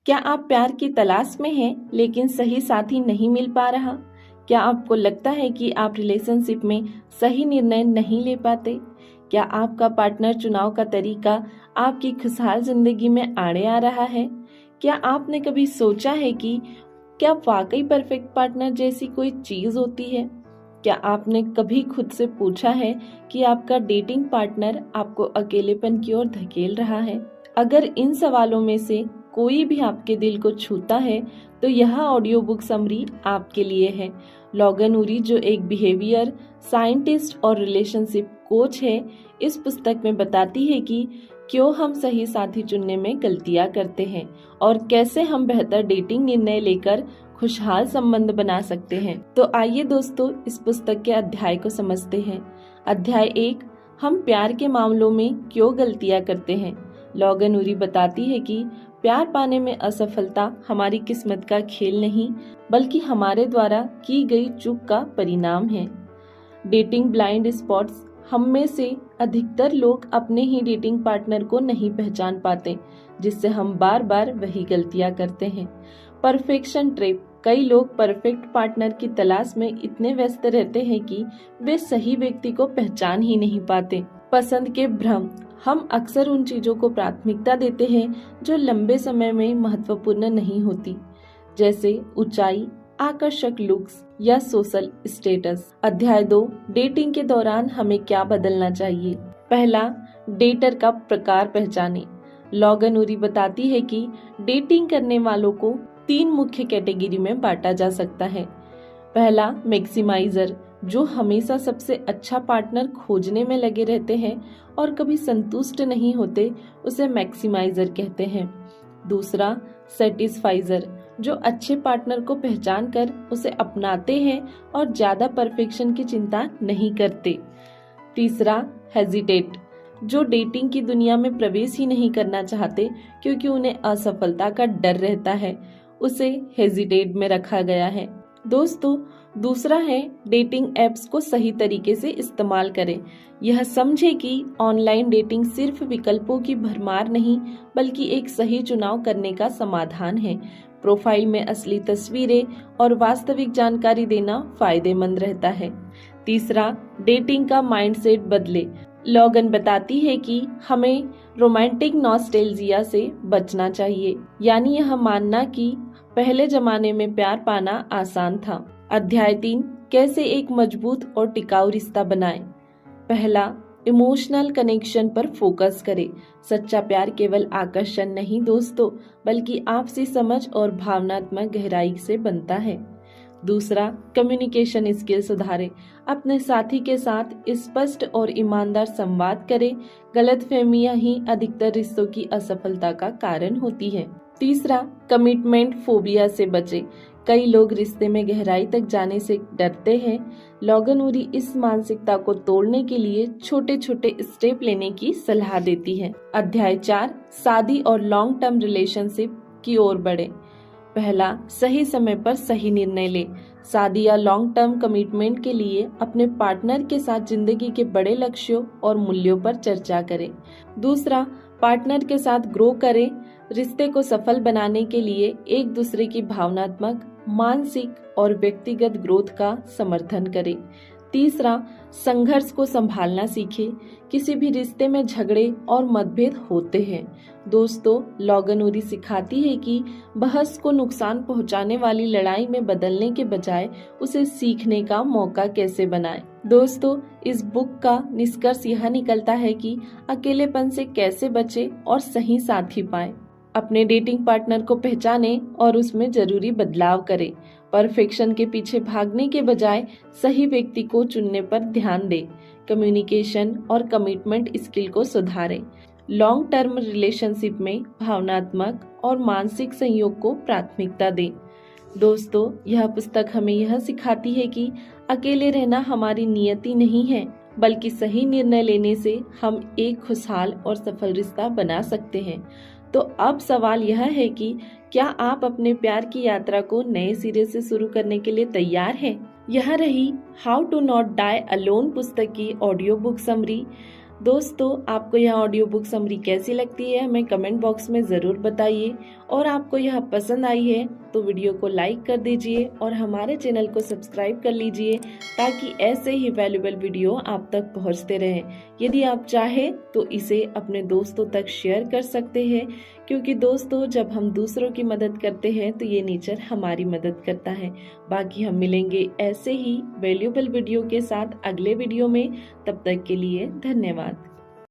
क्या आप प्यार की तलाश में हैं लेकिन सही साथी नहीं मिल पा रहा? क्या आपको लगता है कि आप रिलेशनशिप में सही निर्णय नहीं ले पाते? क्या आपका पार्टनर चुनाव का तरीका आपकी खुशहाल जिंदगी में आड़े आ रहा है? क्या आपने कभी सोचा है कि क्या वाकई परफेक्ट पार्टनर जैसी कोई चीज होती है? क्या आपने कभी खुद से पूछा है कि आपका डेटिंग पार्टनर आपको अकेलेपन की ओर धकेल रहा है? अगर इन सवालों में से कोई भी आपके दिल को छूता है तो यह ऑडियो बुक समरी आपके लिए है। लॉगन उरी, जो एक बिहेवियर साइंटिस्ट और रिलेशनशिप कोच है, इस पुस्तक में बताती है कि क्यों हम सही साथी चुनने में गलतियां करते हैं और कैसे हम बेहतर डेटिंग निर्णय लेकर खुशहाल संबंध बना सकते हैं। तो आइए दोस्तों, इस पुस्तक के अध्याय को समझते हैं। अध्याय 1, हम प्यार के मामलों में क्यों गलतियां करते हैं। लॉगन उरी बताती है कि प्यार पाने में असफलता हमारी किस्मत का खेल नहीं, बल्कि हमारे द्वारा की गई चूक का परिणाम है। डेटिंग ब्लाइंड स्पॉट्स, हम में से अधिकतर लोग अपने ही डेटिंग पार्टनर को नहीं पहचान पाते, जिससे हम बार बार वही गलतियां करते हैं। परफेक्शन ट्रैप, कई लोग परफेक्ट पार्टनर की तलाश में इतने व्यस्त रहते हैं कि वे सही व्यक्ति को पहचान ही नहीं पाते। पसंद के भ्रम, हम अक्सर उन चीजों को प्राथमिकता देते हैं जो लंबे समय में महत्वपूर्ण नहीं होती, जैसे ऊंचाई, आकर्षक लुक्स या सोशल स्टेटस। अध्याय 2, डेटिंग के दौरान हमें क्या बदलना चाहिए। पहला, डेटर का प्रकार पहचाने। लॉगन उरी बताती है कि डेटिंग करने वालों को 3 मुख्य कैटेगरी में बांटा जा सकता है। पहला, मैक्सिमाइजर, जो हमेशा सबसे अच्छा पार्टनर खोजने में लगे रहते हैं और कभी संतुष्ट नहीं होते, उसे मैक्सिमाइजर कहते हैं। दूसरा, सेटिस्फाइजर, जो अच्छे पार्टनर को पहचान कर उसे अपनाते हैं और ज्यादा परफेक्शन की चिंता नहीं करते। तीसरा, हेजिटेट, जो डेटिंग की दुनिया में प्रवेश ही नहीं करना चाहते क्योंकि उन्हें असफलता का डर रहता है, उसे हेजिटेट में रखा गया है। दोस्तों, दूसरा है, डेटिंग एप्स को सही तरीके से इस्तेमाल करें। यह समझे कि ऑनलाइन डेटिंग सिर्फ विकल्पों की भरमार नहीं, बल्कि एक सही चुनाव करने का समाधान है। प्रोफाइल में असली तस्वीरें और वास्तविक जानकारी देना फायदेमंद रहता है। तीसरा, डेटिंग का माइंडसेट बदले। लॉगन बताती है कि हमें रोमांटिक नॉस्टैल्जिया से बचना चाहिए, यानी यह मानना कि पहले जमाने में प्यार पाना आसान था। अध्याय 3, कैसे एक मजबूत और टिकाऊ रिश्ता बनाएं। पहला, इमोशनल कनेक्शन पर फोकस करें। सच्चा प्यार केवल आकर्षण नहीं दोस्तों, बल्कि आपसी समझ और भावनात्मक गहराई से बनता है। दूसरा, कम्युनिकेशन स्किल सुधारें। अपने साथी के साथ स्पष्ट और ईमानदार संवाद करें। गलतफहमियां ही अधिकतर रिश्तों की असफलता का कारण होती है। तीसरा, कमिटमेंट फोबिया से बचें। कई लोग रिश्ते में गहराई तक जाने से डरते हैं। लॉगन उरी इस मानसिकता को तोड़ने के लिए छोटे छोटे स्टेप लेने की सलाह देती है। अध्याय 4, शादी और लॉन्ग टर्म रिलेशनशिप की ओर बढ़े। पहला, सही समय पर सही निर्णय ले। शादी या लॉन्ग टर्म कमिटमेंट के लिए अपने पार्टनर के साथ जिंदगी के बड़े लक्ष्यों और मूल्यों पर चर्चा करें। दूसरा, पार्टनर के साथ ग्रो करें। रिश्ते को सफल बनाने के लिए एक दूसरे की भावनात्मक, मानसिक और व्यक्तिगत ग्रोथ का समर्थन करें। तीसरा, संघर्ष को संभालना सीखें। किसी भी रिश्ते में झगड़े और मतभेद होते हैं। दोस्तों, लॉगन उरी सिखाती है कि बहस को नुकसान पहुंचाने वाली लड़ाई में बदलने के बजाय उसे सीखने का मौका कैसे बनाएं। दोस्तों, इस बुक का निष्कर्ष यह निकलता है कि अकेलेपन से कैसे बचें और सही साथी पाएं। अपने डेटिंग पार्टनर को पहचानें और उसमें जरूरी बदलाव करें। परफेक्शन के पीछे भागने के बजाय सही व्यक्ति को चुनने पर ध्यान दें। कम्युनिकेशन और कमिटमेंट स्किल को सुधारें। लॉन्ग टर्म रिलेशनशिप में भावनात्मक और मानसिक सहयोग को प्राथमिकता दें। दोस्तों, यह पुस्तक हमें यह सिखाती है कि अकेले रहना हमारी नियति नहीं है, बल्कि सही निर्णय लेने से हम एक खुशहाल और सफल रिश्ता बना सकते हैं। तो अब सवाल यह है कि क्या आप अपने प्यार की यात्रा को नए सिरे से शुरू करने के लिए तैयार हैं? यह रही how to not die alone पुस्तक की ऑडियो बुक समरी। दोस्तों, आपको यह ऑडियो बुक समरी कैसी लगती है हमें कमेंट बॉक्स में ज़रूर बताइए, और आपको यह पसंद आई है तो वीडियो को लाइक कर दीजिए और हमारे चैनल को सब्सक्राइब कर लीजिए ताकि ऐसे ही वैल्यूएबल वीडियो आप तक पहुंचते रहें। यदि आप चाहें तो इसे अपने दोस्तों तक शेयर कर सकते हैं, क्योंकि दोस्तों जब हम दूसरों की मदद करते हैं तो ये नेचर हमारी मदद करता है। बाकी हम मिलेंगे ऐसे ही वैल्यूएबल वीडियो के साथ अगले वीडियो में। तब तक के लिए धन्यवाद।